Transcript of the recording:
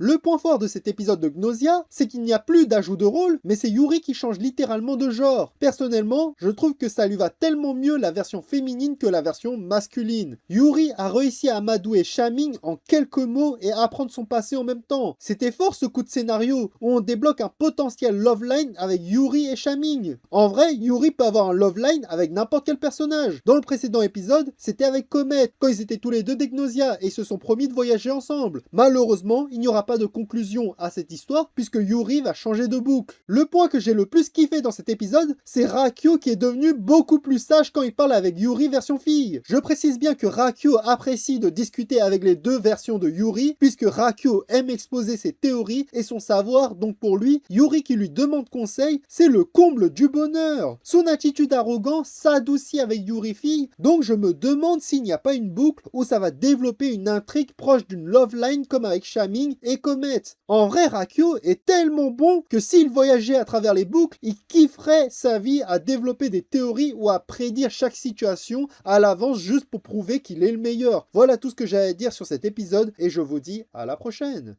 Le point fort de cet épisode de Gnosia, c'est qu'il n'y a plus d'ajout de rôle, mais c'est Yuri qui change littéralement de genre. Personnellement, je trouve que ça lui va tellement mieux la version féminine que la version masculine. Yuri a réussi à amadouer Shaming en quelques mots et à apprendre son passé en même temps. C'était fort ce coup de scénario, où on débloque un potentiel loveline avec Yuri et Shaming. En vrai, Yuri peut avoir un loveline avec n'importe quel personnage. Dans le précédent épisode, c'était avec Comet, quand ils étaient tous les deux des Gnosia et ils se sont promis de voyager ensemble. Malheureusement, il n'y aura pas de conclusion à cette histoire puisque Yuri va changer de boucle. Le point que j'ai le plus kiffé dans cet épisode, c'est Rakyo qui est devenu beaucoup plus sage quand il parle avec Yuri version fille. Je précise bien que Rakyo apprécie de discuter avec les deux versions de Yuri puisque Rakyo aime exposer ses théories et son savoir, donc pour lui, Yuri qui lui demande conseil, c'est le comble du bonheur. Son attitude arrogante s'adoucit avec Yuri fille, donc je me demande s'il n'y a pas une boucle où ça va développer une intrigue proche d'une love line comme avec Shaming et Comet. En vrai, Rakyo est tellement bon que s'il voyageait à travers les boucles, il kifferait sa vie à développer des théories ou à prédire chaque situation à l'avance juste pour prouver qu'il est le meilleur. Voilà tout ce que j'ai à dire sur cet épisode et je vous dis à la prochaine.